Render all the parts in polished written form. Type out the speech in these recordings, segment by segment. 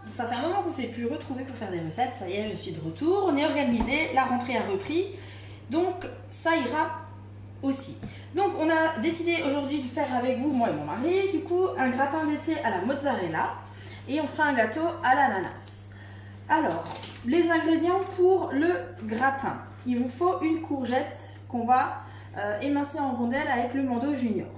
Ça fait un moment qu'on ne s'est plus retrouvé pour faire des recettes. Ça y est, je suis de retour. On est organisé, la rentrée a repris. Donc ça ira aussi. Donc on a décidé aujourd'hui de faire avec vous, moi et mon mari, du coup, un gratin d'été à la mozzarella. Et on fera un gâteau à l'ananas. Alors, les ingrédients pour le gratin. Il vous faut une courgette qu'on va émincer en rondelles avec le Mando Junior.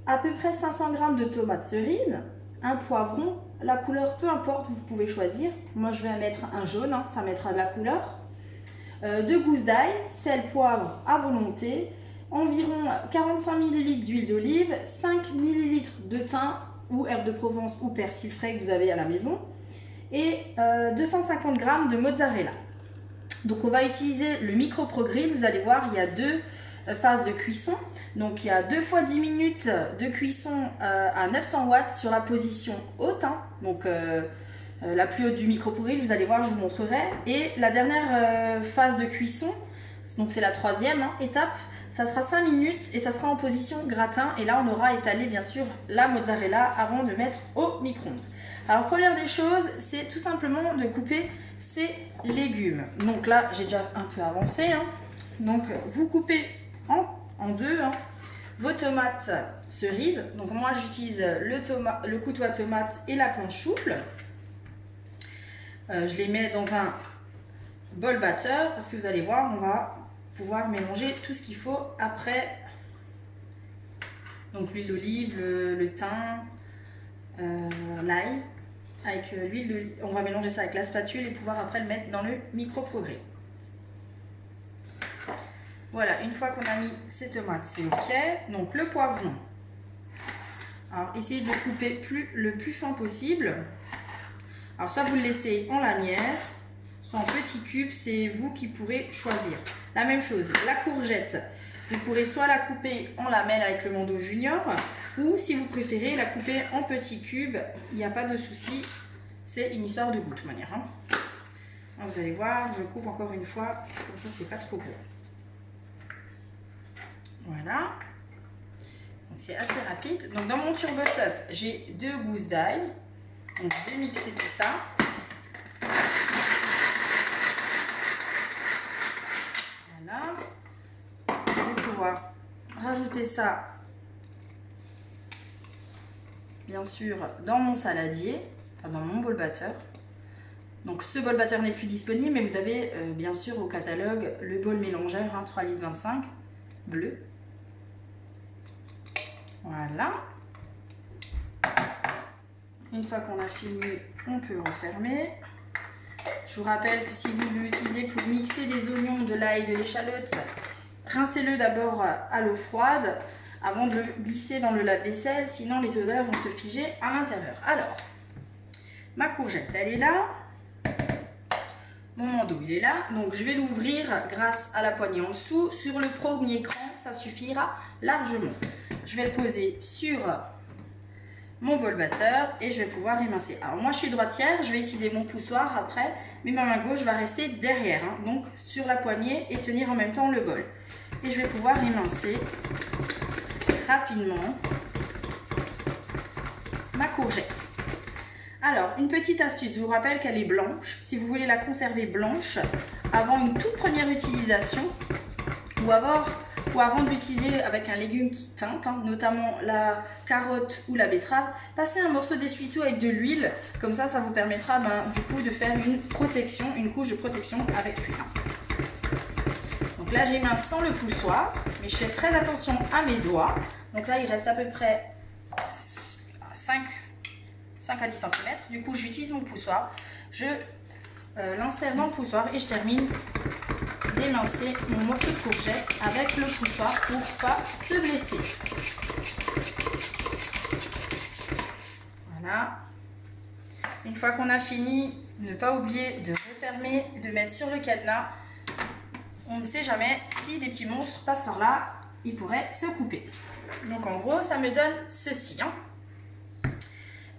À peu près 500 g de tomates cerises, un poivron, la couleur peu importe, vous pouvez choisir. Moi je vais mettre un jaune, hein, ça mettra de la couleur. 2 gousses d'ail, sel, poivre à volonté, environ 45 ml d'huile d'olive, 5 ml de thym ou herbe de Provence ou persil frais que vous avez à la maison et 250 g de mozzarella. Donc on va utiliser le micro-pro-grill, vous allez voir il y a 2 phases de cuisson. Donc il y a 2 fois 10 minutes de cuisson à 900 watts sur la position haute, hein. Donc la plus haute du micro-pro-grill, vous allez voir, je vous montrerai. Et la dernière phase de cuisson, donc c'est la 3e étape, ça sera 5 minutes et ça sera en position gratin. Et là on aura étalé bien sûr la mozzarella avant de mettre au micro-ondes. Alors première des choses, c'est tout simplement de couper ces légumes. Donc là j'ai déjà un peu avancé, hein. Donc vous coupez en deux, hein, vos tomates cerises. Donc moi j'utilise le couteau à tomates et la planche souple. Je les mets dans un bol batteur parce que vous allez voir, on va pouvoir mélanger tout ce qu'il faut après. Donc l'huile d'olive, le thym, l'ail. Avec l'huile d'olive, on va mélanger ça avec la spatule et pouvoir après le mettre dans le micro-pro-grill. Voilà, une fois qu'on a mis ces tomates, c'est ok. Donc le poivron. Alors essayez de couper le plus fin possible. Alors soit vous le laissez en lanière, soit en petits cubes, c'est vous qui pourrez choisir. La même chose, la courgette, vous pourrez soit la couper en lamelles avec le Mando Junior, ou si vous préférez la couper en petits cubes, il n'y a pas de souci, c'est une histoire de goût de toute manière, hein. Alors, vous allez voir, je coupe encore une fois, comme ça c'est pas trop gros. Voilà, donc c'est assez rapide. Donc dans mon turbo top, j'ai 2 gousses d'ail. Donc je vais mixer tout ça. Voilà. Je vais pouvoir rajouter ça, bien sûr, dans mon saladier, enfin dans mon bol batteur. Donc ce bol batteur n'est plus disponible, mais vous avez bien sûr au catalogue le bol mélangeur, hein, 3,25 litres bleu. Voilà. Une fois qu'on a fini, on peut refermer. Je vous rappelle que si vous l'utilisez pour mixer des oignons, de l'ail, de l'échalote, rincez-le d'abord à l'eau froide avant de le glisser dans le lave-vaisselle, sinon les odeurs vont se figer à l'intérieur. Alors, ma courgette, elle est là. Mon Mando, il est là. Donc je vais l'ouvrir grâce à la poignée en dessous. Sur le premier cran, ça suffira largement. Je vais le poser sur mon bol batteur et je vais pouvoir émincer. Alors moi je suis droitière, je vais utiliser mon poussoir après, mais ma main gauche va rester derrière, hein, donc sur la poignée et tenir en même temps le bol. Et je vais pouvoir émincer rapidement ma courgette. Alors une petite astuce, je vous rappelle qu'elle est blanche. Si vous voulez la conserver blanche avant une toute première utilisation ou avant de l'utiliser avec un légume qui teinte, hein, notamment la carotte ou la betterave, passez un morceau d'essuie-tout avec de l'huile, comme ça, ça vous permettra du coup de faire une protection, une couche de protection avec l'huile. Donc là, j'émince sans le poussoir, mais je fais très attention à mes doigts. Donc là, il reste à peu près 5 à 10 cm. Du coup, j'utilise mon poussoir, je l'insère dans le poussoir et je termine d'émincer mon morceau de courgette avec le poussoir pour ne pas se blesser. Voilà. Une fois qu'on a fini, ne pas oublier de refermer, de mettre sur le cadenas. On ne sait jamais si des petits monstres passent par là, ils pourraient se couper. Donc en gros, ça me donne ceci, hein.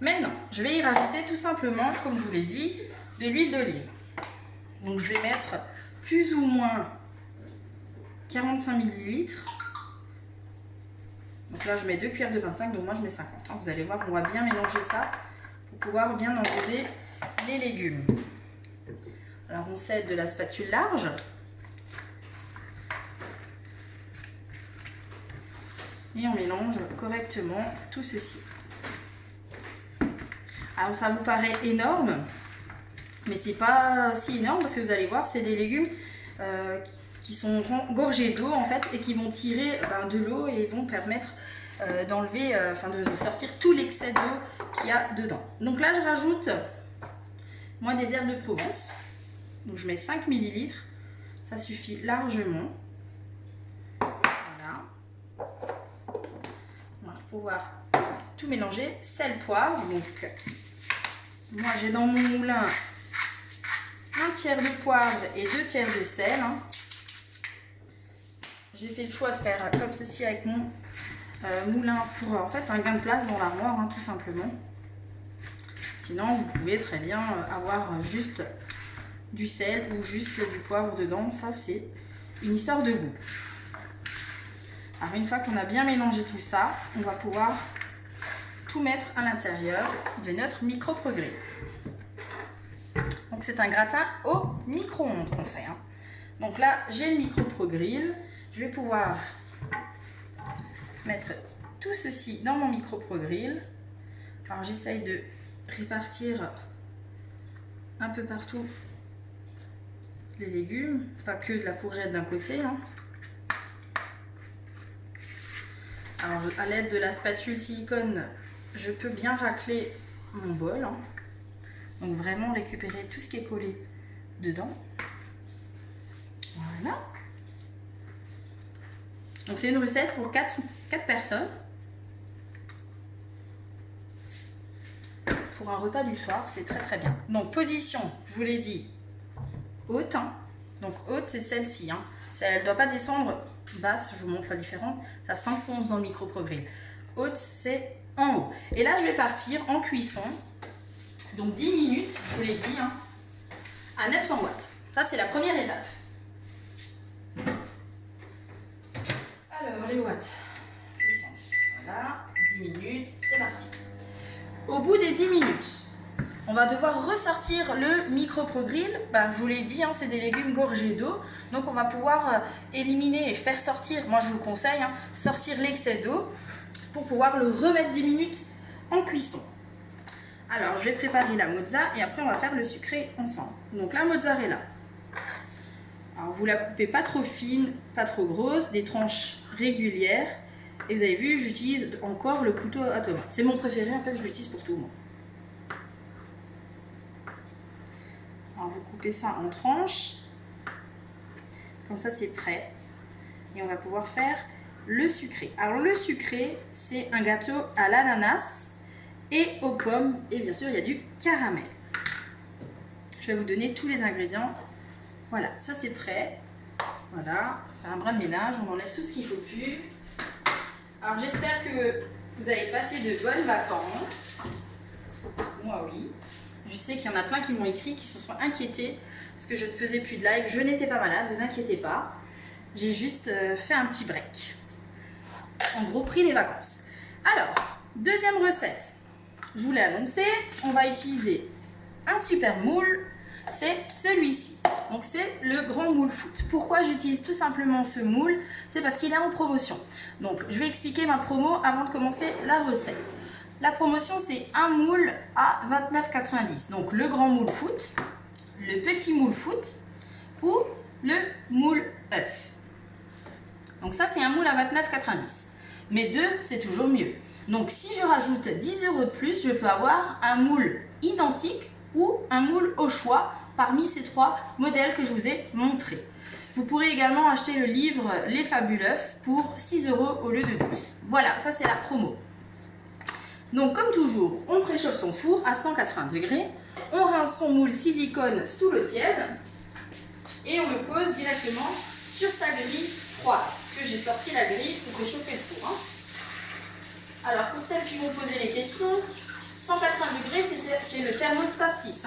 Maintenant, je vais y rajouter tout simplement, comme je vous l'ai dit, de l'huile d'olive. Donc je vais mettre plus ou moins 45 ml. Donc là je mets 2 cuillères de 25, donc moi je mets 50. Hein. Vous allez voir, on va bien mélanger ça pour pouvoir bien enrober les légumes. Alors on s'aide de la spatule large. Et on mélange correctement tout ceci. Alors ça vous paraît énorme, mais c'est pas si énorme parce que vous allez voir, c'est des légumes qui sont gorgés d'eau en fait et qui vont tirer de l'eau et vont permettre d'enlever, de sortir tout l'excès d'eau qu'il y a dedans. Donc là je rajoute moi des herbes de Provence. Donc je mets 5 ml, ça suffit largement. Voilà. On va pouvoir tout mélanger, sel, poivre. Donc moi j'ai dans mon moulin un tiers de poivre et 2 tiers de sel. J'ai fait le choix de faire comme ceci avec mon moulin pour en fait un gain de place dans l'armoire, tout simplement. Sinon vous pouvez très bien avoir juste du sel ou juste du poivre dedans, ça c'est une histoire de goût. Alors une fois qu'on a bien mélangé tout ça, on va pouvoir tout mettre à l'intérieur de notre micro-progrès. Donc c'est un gratin au micro-ondes qu'on fait. Donc là j'ai le micro-progrès, je vais pouvoir mettre tout ceci dans mon micro-progrès. Alors j'essaye de répartir un peu partout les légumes, pas que de la courgette d'un côté. Alors à l'aide de la spatule silicone, je peux bien racler mon bol. Donc vraiment récupérer tout ce qui est collé dedans. Voilà. Donc c'est une recette pour 4 personnes. Pour un repas du soir, c'est très très bien. Donc position, je vous l'ai dit, haute. Donc haute, c'est celle-ci. Elle ne doit pas descendre basse, je vous montre la différence. Ça s'enfonce dans le micro-progrès. Haute, c'est en haut. Et là, je vais partir en cuisson. Donc 10 minutes, je vous l'ai dit, à 900 watts. Ça, c'est la première étape. Alors, les watts. Puissance. Voilà, 10 minutes, c'est parti. Au bout des 10 minutes, on va devoir ressortir le micro-progrès. Je vous l'ai dit, c'est des légumes gorgés d'eau. Donc on va pouvoir éliminer et faire sortir, moi je vous le conseille, sortir l'excès d'eau pour pouvoir le remettre 10 minutes en cuisson. Alors je vais préparer la mozza et après on va faire le sucré ensemble. Donc la mozzarella, alors vous la coupez pas trop fine, pas trop grosse, des tranches régulières. Et vous avez vu, j'utilise encore le couteau à tomate. C'est mon préféré, en fait, je l'utilise pour tout, moi. Alors, vous coupez ça en tranches. Comme ça, c'est prêt. Et on va pouvoir faire le sucré. Alors, le sucré, c'est un gâteau à l'ananas et aux pommes. Et bien sûr, il y a du caramel. Je vais vous donner tous les ingrédients. Voilà, ça, c'est prêt. Voilà, on fait un brin de ménage. On enlève tout ce qu'il ne faut plus. Alors j'espère que vous avez passé de bonnes vacances. Moi oui. Je sais qu'il y en a plein qui m'ont écrit, qui se sont inquiétés parce que je ne faisais plus de live. Je n'étais pas malade, ne vous inquiétez pas. J'ai juste fait un petit break. En gros, pris les vacances. Alors, deuxième recette. Je vous l'ai annoncé, on va utiliser un super moule. C'est celui-ci. Donc c'est le grand moule foot. Pourquoi j'utilise tout simplement ce moule? C'est parce qu'il est en promotion. Donc je vais expliquer ma promo avant de commencer la recette. La promotion, c'est un moule à 29,90 €. Donc le grand moule foot, le petit moule foot ou le moule œuf. Donc ça, c'est un moule à 29,90 €. Mais deux, c'est toujours mieux. Donc si je rajoute 10 € de plus, je peux avoir un moule identique ou un moule au choix parmi ces 3 modèles que je vous ai montrés. Vous pourrez également acheter le livre Les Fabuleux pour 6 € au lieu de 12. Voilà, ça c'est la promo. Donc comme toujours, on préchauffe son four à 180 degrés, on rince son moule silicone sous l'eau tiède et on le pose directement sur sa grille froide. Parce que j'ai sorti la grille pour préchauffer le four. Alors pour celles qui vont poser les questions, 180 degrés, c'est le thermostat 6.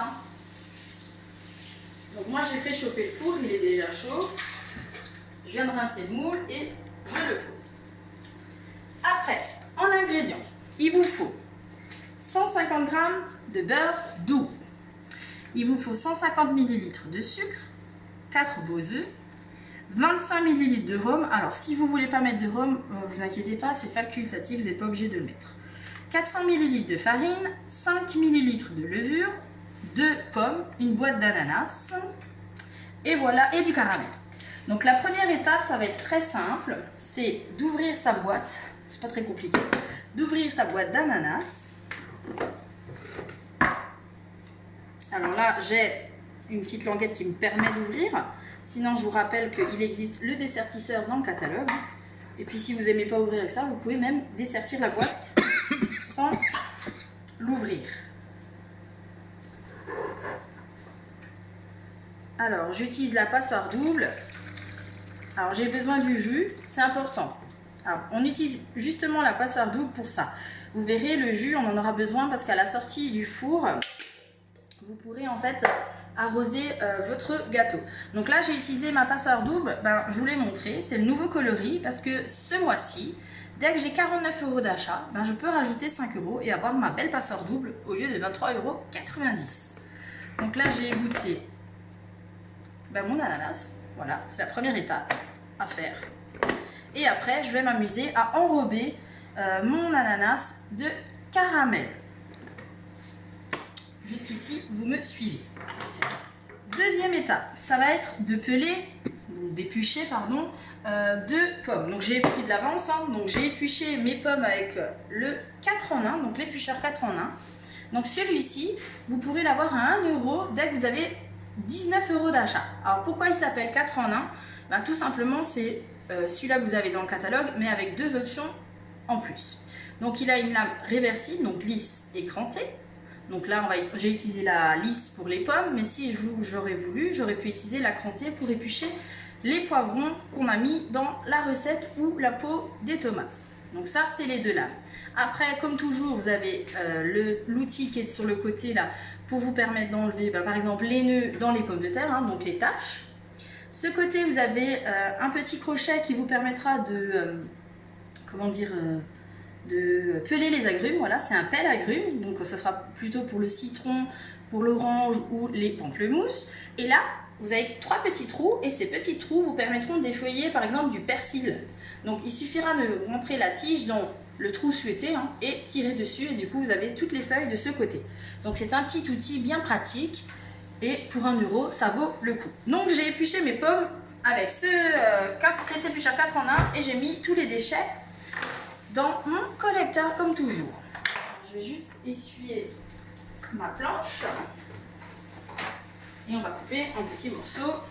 Donc moi j'ai fait chauffer le four, il est déjà chaud. Je viens de rincer le moule et je le pose. Après, en ingrédients, il vous faut 150 g de beurre doux. il vous faut 150 ml de sucre, 4 beaux œufs, 25 ml de rhum. Alors si vous ne voulez pas mettre de rhum, vous inquiétez pas, c'est facultatif, vous n'êtes pas obligé de le mettre. 400 ml de farine, 5 ml de levure, 2 pommes, une boîte d'ananas, et voilà, et du caramel. Donc la première étape, ça va être très simple, c'est d'ouvrir sa boîte, c'est pas très compliqué, d'ouvrir sa boîte d'ananas. Alors là, j'ai une petite languette qui me permet d'ouvrir. Sinon, je vous rappelle qu'il existe le dessertisseur dans le catalogue. Et puis, si vous n'aimez pas ouvrir avec ça, vous pouvez même dessertir la boîte sans l'ouvrir. Alors, j'utilise la passoire double. Alors, j'ai besoin du jus, c'est important. Alors, on utilise justement la passoire double pour ça. Vous verrez, le jus, on en aura besoin parce qu'à la sortie du four, vous pourrez en fait arroser votre gâteau. Donc là, j'ai utilisé ma passoire double, je vous l'ai montré, c'est le nouveau coloris parce que ce mois-ci, dès que j'ai 49 € d'achat, je peux rajouter 5 € et avoir ma belle passoire double au lieu de 23,90 €. Donc là, j'ai goûté mon ananas, voilà, c'est la première étape à faire. Et après, je vais m'amuser à enrober mon ananas de caramel. Jusqu'ici, vous me suivez. Deuxième étape, ça va être de peler, ou d'éplucher, pardon, 2 pommes. Donc j'ai pris de l'avance, donc j'ai épluché mes pommes avec le 4 en 1, donc l'éplucheur 4 en 1. Donc celui-ci, vous pourrez l'avoir à 1 € dès que vous avez 19 € d'achat. Alors pourquoi il s'appelle 4 en 1? Tout simplement, c'est celui-là que vous avez dans le catalogue, mais avec 2 options en plus. Donc il a une lame réversible, donc lisse et crantée. Donc là, j'ai utilisé la lisse pour les pommes, mais si j'aurais voulu, j'aurais pu utiliser la crantée pour éplucher les poivrons qu'on a mis dans la recette ou la peau des tomates. Donc ça, c'est les 2 lames. Après, comme toujours, vous avez l'outil qui est sur le côté là pour vous permettre d'enlever, par exemple, les nœuds dans les pommes de terre, donc les taches. Ce côté, vous avez un petit crochet qui vous permettra de, de peler les agrumes. Voilà, c'est un pelle agrumes, donc ça sera plutôt pour le citron, pour l'orange ou les pamplemousses. Et là, vous avez 3 petits trous et ces petits trous vous permettront d'effeuiller par exemple du persil. Donc il suffira de rentrer la tige dans le trou souhaité et tirer dessus et du coup vous avez toutes les feuilles de ce côté. Donc c'est un petit outil bien pratique et pour 1 €, ça vaut le coup. Donc j'ai épluché mes pommes avec cet éplucheur 4 en 1 et j'ai mis tous les déchets dans mon collecteur comme toujours. Je vais juste essuyer ma planche et on va couper en petits morceaux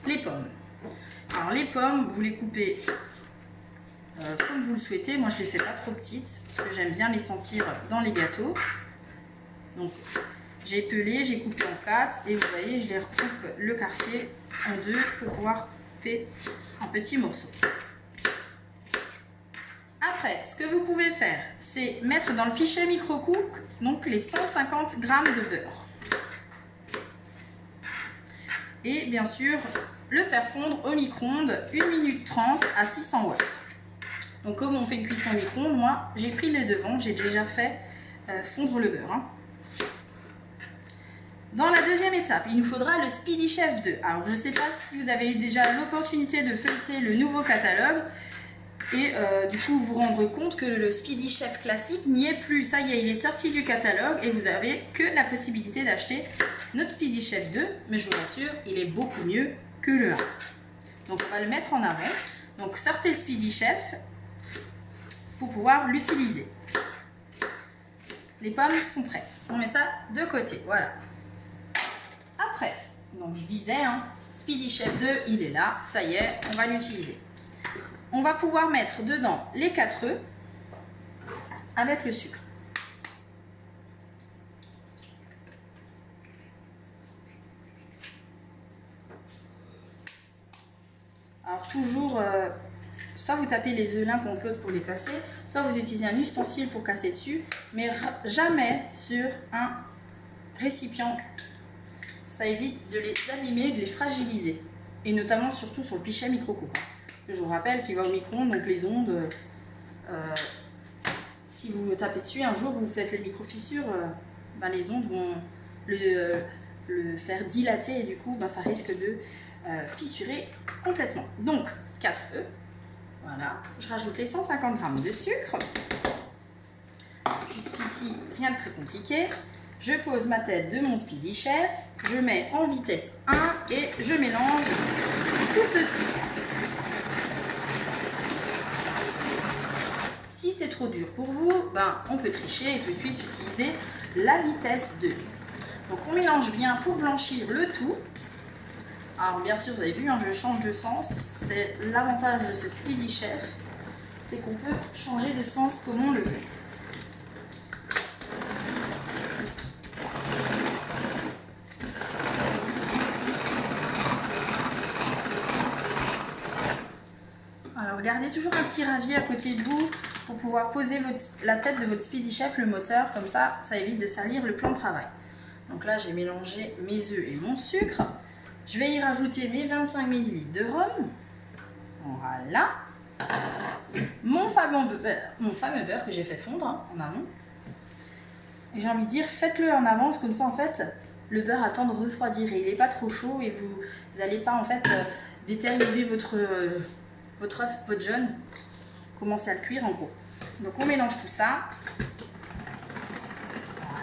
les pommes. Alors les pommes, vous les coupez comme vous le souhaitez. Moi je les fais pas trop petites parce que j'aime bien les sentir dans les gâteaux. Donc j'ai pelé, j'ai coupé en 4 et vous voyez je les recoupe le quartier en 2 pour pouvoir couper en petits morceaux. Après, ce que vous pouvez faire, c'est mettre dans le pichet micro-cook donc les 150 g de beurre. Et bien sûr, le faire fondre au micro-ondes 1 minute 30 à 600 watts. Donc comme on fait une cuisson au micro-ondes, moi j'ai pris les devants, j'ai déjà fait fondre le beurre. Dans la deuxième étape, il nous faudra le Speedy Chef 2. Alors je ne sais pas si vous avez eu déjà l'opportunité de feuilleter le nouveau catalogue et du coup vous rendre compte que le Speedy Chef classique n'y est plus. Ça y est, il est sorti du catalogue et vous avez que la possibilité d'acheter notre Speedy Chef 2. Mais je vous rassure, il est beaucoup mieux que le 1. Donc on va le mettre en avant. Donc sortez le Speedy Chef pour pouvoir l'utiliser. Les pommes sont prêtes. On met ça de côté, voilà. Après, donc je disais, Speedy Chef 2, il est là, ça y est, on va l'utiliser. On va pouvoir mettre dedans les 4 œufs avec le sucre. Alors toujours, soit vous tapez les œufs l'un contre l'autre pour les casser, soit vous utilisez un ustensile pour casser dessus, mais jamais sur un récipient. Ça évite de les abîmer, de les fragiliser. Et notamment, surtout sur le pichet micro-cook. Je vous rappelle qu'il va au micro-ondes, donc les ondes, si vous le tapez dessus, un jour vous faites les micro-fissures, ben, les ondes vont le faire dilater et du coup ben, ça risque de fissurer complètement. Donc 4 œufs, voilà, je rajoute les 150 g de sucre. Jusqu'ici, rien de très compliqué. Je pose ma tête de mon Speedy Chef, je mets en vitesse 1 et je mélange tout ceci. Si c'est trop dur pour vous, ben, on peut tricher et tout de suite utiliser la vitesse 2. Donc on mélange bien pour blanchir le tout. Alors bien sûr, vous avez vu, hein, je change de sens. C'est l'avantage de ce Speedy Chef, c'est qu'on peut changer de sens comme on le veut. Alors gardez toujours un petit ravier à côté de vous pour pouvoir poser la tête de votre Speedy Chef, le moteur, comme ça évite de salir le plan de travail. Donc là, j'ai mélangé mes œufs et mon sucre. Je vais y rajouter mes 25 ml de rhum. Voilà. Mon fameux beurre que j'ai fait fondre hein, en amont. Et j'ai envie de dire, faites-le en avance, comme ça en fait, le beurre attend de refroidir et il n'est pas trop chaud et vous n'allez pas en fait détériorer votre œuf, votre jaune. Commencez à le cuire en gros. Donc on mélange tout ça.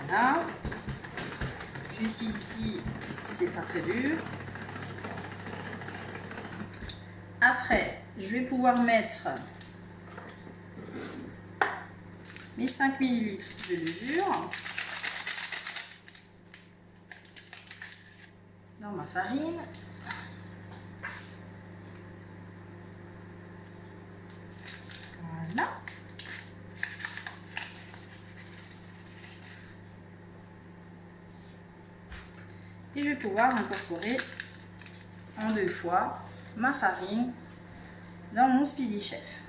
Voilà. Juste ici, c'est pas très dur. Après, je vais pouvoir mettre mes 5 ml de levure dans ma farine. Voilà. Et je vais pouvoir incorporer en 2 fois ma farine dans mon Speedy Chef.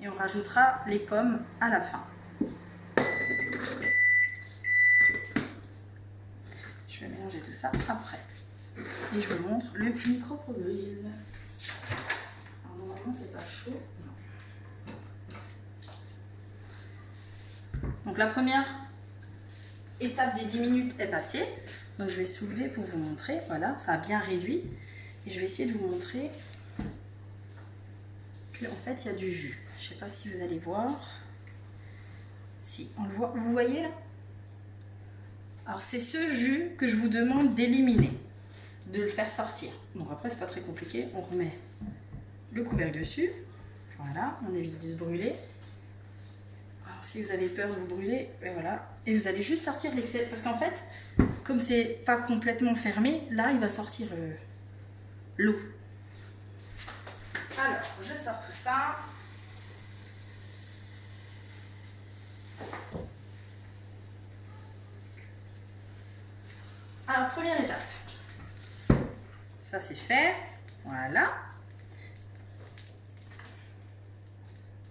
Et on rajoutera les pommes à la fin. Je vais mélanger tout ça après. Et je vous montre le micro-grill. Alors normalement c'est pas chaud. Non. Donc la première étape des 10 minutes est passée. Donc je vais soulever pour vous montrer. Voilà, ça a bien réduit. Et je vais essayer de vous montrer qu'en fait il y a du jus. Je sais pas si vous allez voir. Si, on le voit. Vous voyez là? Alors c'est ce jus que je vous demande d'éliminer, de le faire sortir. Donc après c'est pas très compliqué, on remet le couvercle dessus. Voilà, on évite de se brûler. Alors si vous avez peur de vous brûler, et voilà. Et vous allez juste sortir l'excès, parce qu'en fait, comme c'est pas complètement fermé, là il va sortir l'eau. Alors, je sors tout ça. Alors, première étape. Ça, c'est fait. Voilà.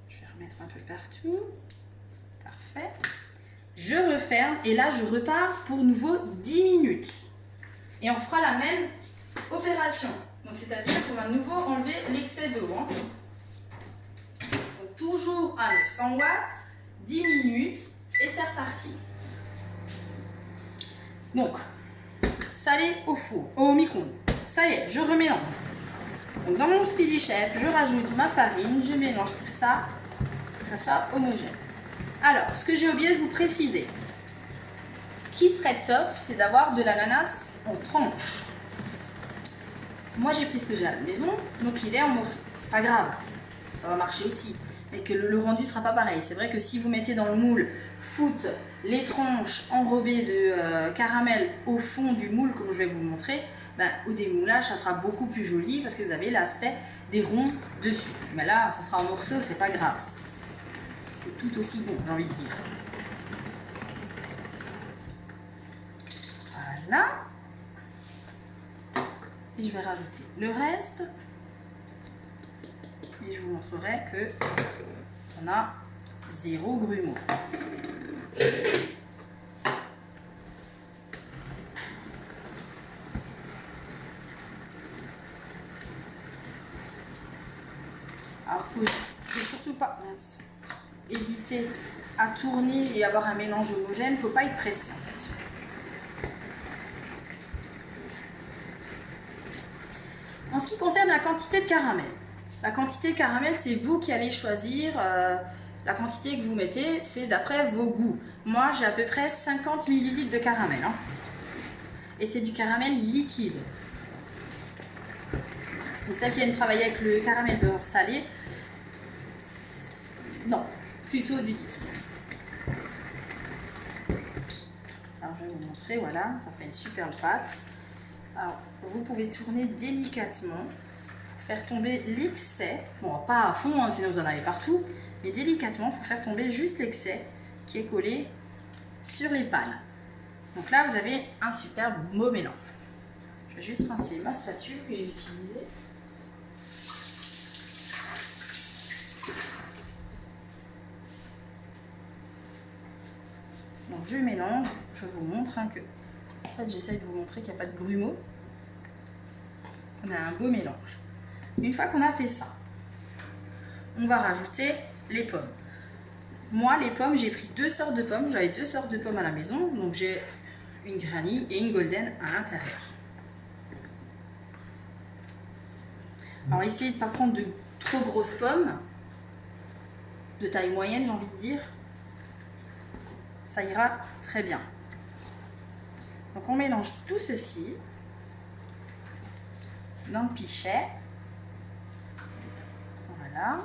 Je vais remettre un peu partout. Parfait. Je referme et là, je repars pour nouveau 10 minutes. Et on fera la même opération. Donc, c'est-à-dire qu'on va de nouveau enlever l'excès d'eau. Hein. Donc, toujours à 900 watts, 10 minutes et c'est reparti. Donc, salé au four, au micro-ondes. Ça y est, je remélange. Donc, dans mon Speedy Chef, je rajoute ma farine, je mélange tout ça pour que ça soit homogène. Alors, ce que j'ai oublié de vous préciser, ce qui serait top, c'est d'avoir de l'ananas en tranches. Moi, j'ai pris ce que j'ai à la maison, donc il est en morceaux. C'est pas grave, ça va marcher aussi. Mais que le rendu sera pas pareil. C'est vrai que si vous mettez dans le moule foot les tranches enrobées de caramel au fond du moule, comme je vais vous montrer, ben, au démoulage, ça sera beaucoup plus joli parce que vous avez l'aspect des ronds dessus. Mais là, ça sera en morceaux, c'est pas grave. C'est tout aussi bon, j'ai envie de dire. Voilà. Et je vais rajouter le reste. Et je vous montrerai que on a 0 grumeaux. Alors faut surtout pas hésiter à tourner et avoir un mélange homogène, faut pas être pressé en fait. En ce qui concerne la quantité de caramel, c'est vous qui allez choisir la quantité que vous mettez, c'est d'après vos goûts. Moi, j'ai à peu près 50 ml de caramel. Hein. Et c'est du caramel liquide. Donc, celles qui aiment travailler avec le caramel beurre salé, non, plutôt du liquide. Alors, je vais vous montrer, voilà, ça fait une superbe pâte. Alors, vous pouvez tourner délicatement pour faire tomber l'excès. Bon, pas à fond, hein, sinon vous en avez partout, mais délicatement pour faire tomber juste l'excès qui est collé sur les pales. Donc là, vous avez un superbe beau mélange. Je vais juste rincer ma spatule que j'ai utilisée. Donc je mélange, je vous montre hein, que... En fait, j'essaye de vous montrer qu'il n'y a pas de grumeaux. On a un beau mélange. Une fois qu'on a fait ça, on va rajouter les pommes. Moi, les pommes, j'ai pris 2 sortes de pommes. J'avais 2 sortes de pommes à la maison. Donc, j'ai une granny et une golden à l'intérieur. Alors, essayez de ne pas prendre de trop grosses pommes. De taille moyenne, j'ai envie de dire. Ça ira très bien. Donc, on mélange tout ceci dans le pichet. Voilà.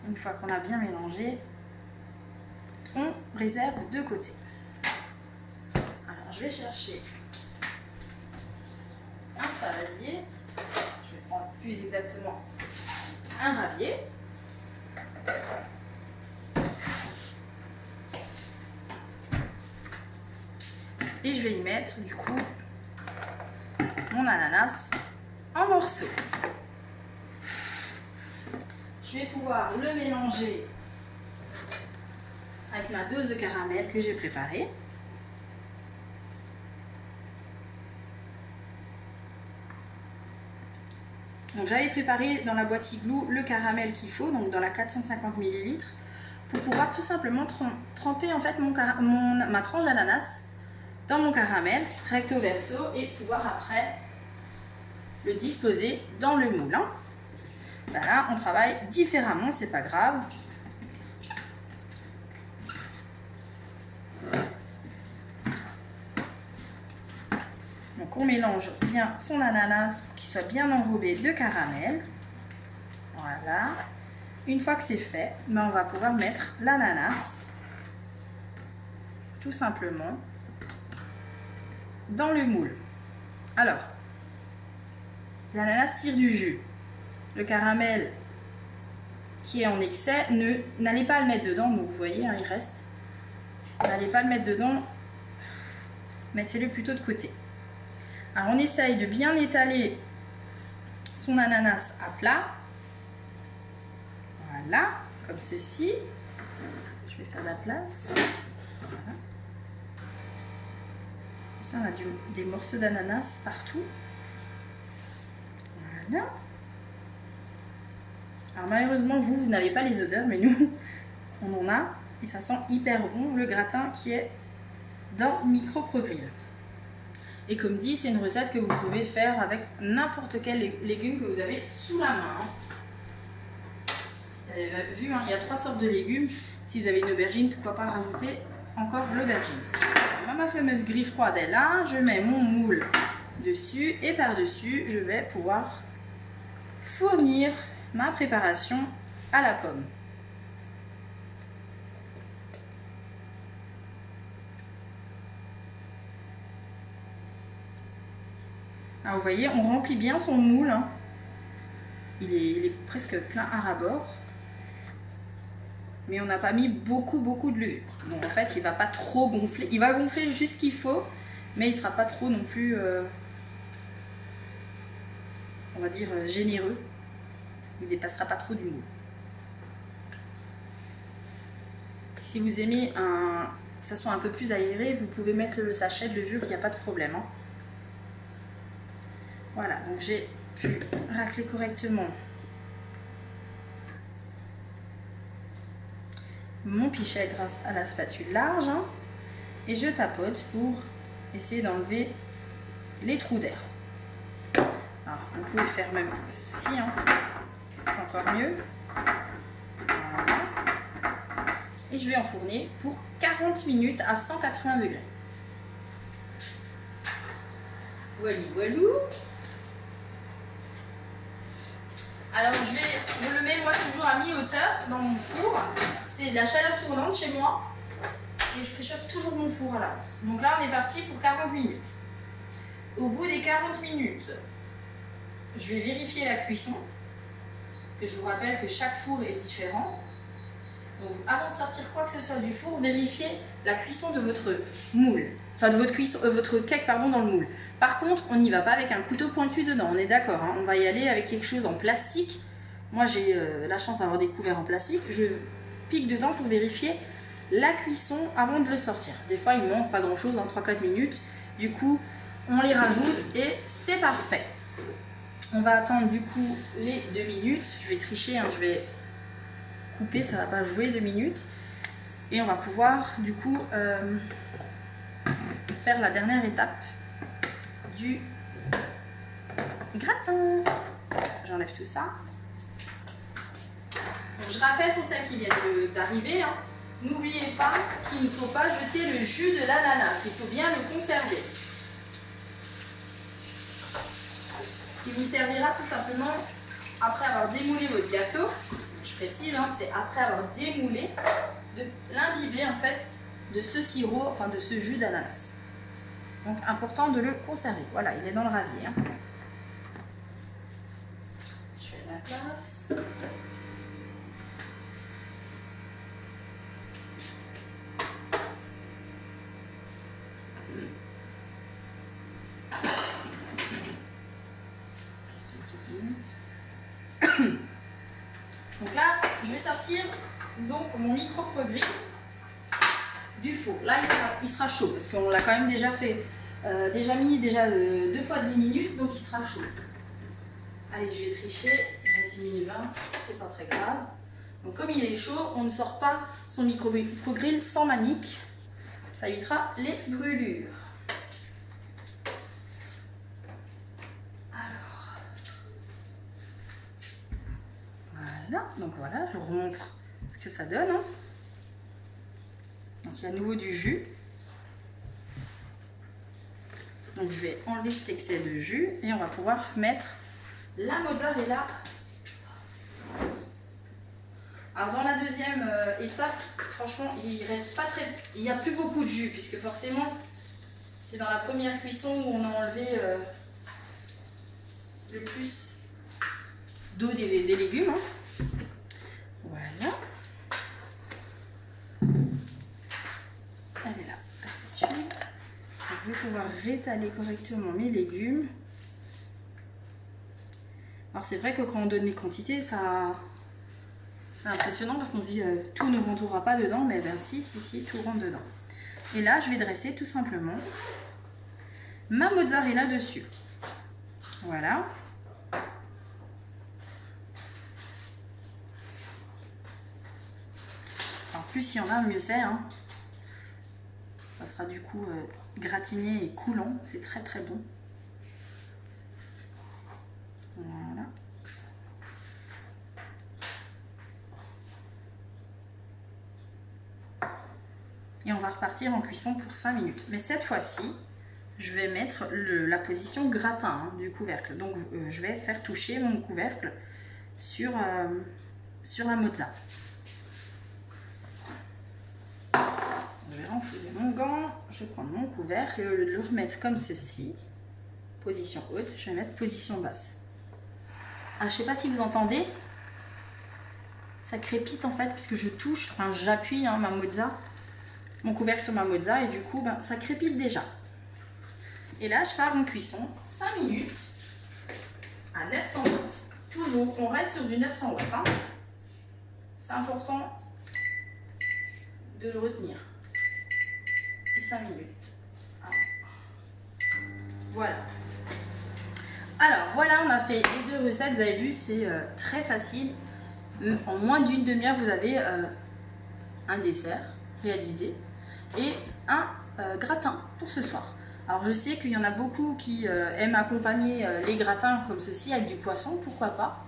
Une fois qu'on a bien mélangé, on réserve de côté. Alors, je vais chercher un saladier. Je vais prendre plus exactement un ravier. Et je vais y mettre du coup mon ananas en morceaux. Je vais pouvoir le mélanger avec ma dose de caramel que j'ai préparée. Donc j'avais préparé dans la boîte Igloo le caramel qu'il faut, donc dans la 450 ml, pour pouvoir tout simplement tremper en fait ma tranche d'ananas dans mon caramel recto verso et pouvoir après le disposer dans le moule. Hein. Ben là, on travaille différemment, c'est pas grave. Donc on mélange bien son ananas pour qu'il soit bien enrobé de caramel. Voilà. Une fois que c'est fait, ben on va pouvoir mettre l'ananas tout simplement dans le moule. Alors, l'ananas tire du jus. Le caramel qui est en excès, n'allez pas le mettre dedans. Donc vous voyez, hein, il reste. N'allez pas le mettre dedans. Mettez-le plutôt de côté. Alors on essaye de bien étaler son ananas à plat. Voilà, comme ceci. Je vais faire la place. Voilà. Ça, on a des morceaux d'ananas partout. Voilà. Alors malheureusement, vous n'avez pas les odeurs, mais nous, on en a. Et ça sent hyper bon, le gratin qui est dans Micro-Pro-Grill. Et comme dit, c'est une recette que vous pouvez faire avec n'importe quel légume que vous avez sous la main. Vous avez vu, hein, il y a 3 sortes de légumes. Si vous avez une aubergine, pourquoi pas rajouter encore l'aubergine. Ma fameuse grille froide est là. Je mets mon moule dessus et par-dessus, je vais pouvoir fournir ma préparation à la pomme. Alors vous voyez, on remplit bien son moule. Hein. Il est presque plein à ras-bord. Mais on n'a pas mis beaucoup de levure. Donc en fait, il va pas trop gonfler. Il va gonfler juste ce qu'il faut, mais il sera pas trop non plus, on va dire, généreux. Il dépassera pas trop du moule. Si vous aimez que ça soit un peu plus aéré, vous pouvez mettre le sachet de levure, il n'y a pas de problème. Hein. Voilà, donc j'ai pu racler correctement mon pichet grâce à la spatule large, hein, et je tapote pour essayer d'enlever les trous d'air. Alors, vous pouvez faire même ceci, hein, c'est encore mieux. Voilà. Et je vais enfourner pour 40 minutes à 180 degrés. Voilà, voilà. Alors je le mets moi toujours à mi-hauteur dans mon four. C'est de la chaleur tournante chez moi. Et je préchauffe toujours mon four à l'avance. Donc là on est parti pour 40 minutes. Au bout des 40 minutes, je vais vérifier la cuisson. Parce que je vous rappelle que chaque four est différent. Donc avant de sortir quoi que ce soit du four, vérifiez la cuisson de votre moule. Enfin de votre cake pardon, dans le moule. Par contre, on n'y va pas avec un couteau pointu dedans, on est d'accord, hein. On va y aller avec quelque chose en plastique. Moi j'ai la chance d'avoir des couverts en plastique. Je pique dedans pour vérifier la cuisson avant de le sortir. Des fois il manque pas grand chose, en 3-4 minutes. Du coup, on les rajoute et c'est parfait. On va attendre du coup les 2 minutes. Je vais tricher, hein. Je vais couper, ça va pas jouer 2 minutes. Et on va pouvoir du coup faire la dernière étape du gratin. J'enlève tout ça. Donc, je rappelle pour celles qui viennent d'arriver, hein, n'oubliez pas qu'il ne faut pas jeter le jus de l'ananas, il faut bien le conserver. Il vous servira tout simplement après avoir démoulé votre gâteau. Je précise, hein, c'est après avoir démoulé, de l'imbiber en fait de ce sirop, enfin de ce jus d'ananas. Donc important de le conserver. Voilà, il est dans le ravier. Hein. Je fais la place. Donc là, je vais sortir donc mon micro-progrès du four. Là, il sera chaud parce qu'on l'a quand même déjà fait, mis 2 fois 10 minutes, donc il sera chaud. Allez, je vais tricher. Il reste 1 minute 20, c'est pas très grave. Donc comme il est chaud, on ne sort pas son micro-grill sans manique. Ça évitera les brûlures. Alors, voilà. Donc voilà, je vous remontre ce que ça donne. Hein. Donc il y a à nouveau du jus. Donc je vais enlever cet excès de jus et on va pouvoir mettre la mozzarella. Alors dans la deuxième étape, franchement, il reste pas très, il n'y a plus beaucoup de jus puisque forcément c'est dans la première cuisson où on a enlevé le plus d'eau des légumes. Hein. Voilà. Elle est là, la spatule. Donc, je vais pouvoir rétaler correctement mes légumes. Alors c'est vrai que quand on donne les quantités, c'est impressionnant parce qu'on se dit tout ne rentrera pas dedans, mais ben si, tout rentre dedans. Et là, je vais dresser tout simplement ma mozzarella dessus. Voilà. Alors plus il y en a, mieux c'est. Hein. Ça sera du coup gratiné et coulant. C'est très très bon. Voilà. Et on va repartir en cuisson pour 5 minutes. Mais cette fois-ci, je vais mettre la position gratin hein, du couvercle. Donc je vais faire toucher mon couvercle sur la mozza. Je vais renflouer mon gant, je vais prendre mon couvercle et au lieu de le remettre comme ceci, position haute, je vais mettre position basse. Ah, je ne sais pas si vous entendez, ça crépite en fait puisque je touche, enfin j'appuie hein, ma mozza, mon couvercle sur ma mozza et du coup ben, ça crépite déjà. Et là je pars en cuisson 5 minutes à 900 watts. Toujours, on reste sur du 900 watts. Hein. C'est important de le retenir. Et 5 minutes. Alors, voilà. Alors voilà, on a fait les deux recettes, vous avez vu, c'est très facile. En moins d'une demi-heure, vous avez un dessert réalisé et un gratin pour ce soir. Alors je sais qu'il y en a beaucoup qui aiment accompagner les gratins comme ceci avec du poisson, pourquoi pas.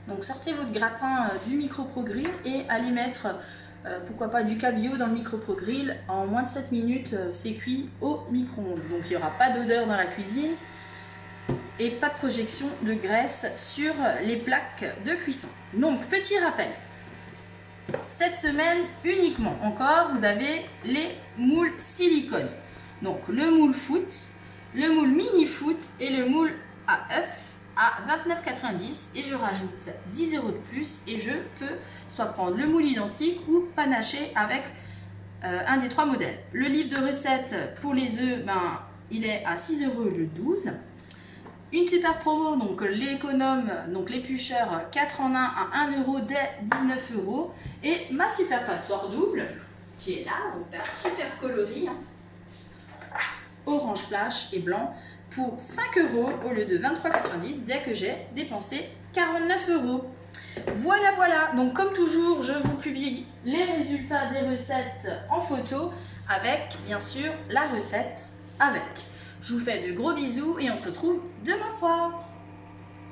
Donc sortez votre gratin du micro-pro-grill et allez mettre pourquoi pas du cabillaud dans le micro-pro-grill. En moins de 7 minutes, c'est cuit au micro-ondes. Donc il n'y aura pas d'odeur dans la cuisine et pas de projection de graisse sur les plaques de cuisson. Donc petit rappel, cette semaine uniquement encore vous avez les moules silicone. Donc le moule foot, le moule mini foot et le moule à œuf à 29,90 et je rajoute 10 € de plus et je peux soit prendre le moule identique ou panacher avec un des 3 modèles. Le livre de recettes pour les œufs, il est à 6 € le 12. Une super promo, donc l'économe, donc l'éplucheur 4 en 1 à 1 € dès 19 €. Et ma super passoire double qui est là, donc un super coloris, orange flash et blanc pour 5 € au lieu de 23,90 dès que j'ai dépensé 49 €. Voilà, donc comme toujours, je vous publie les résultats des recettes en photo avec bien sûr la recette avec. Je vous fais de gros bisous et on se retrouve demain soir.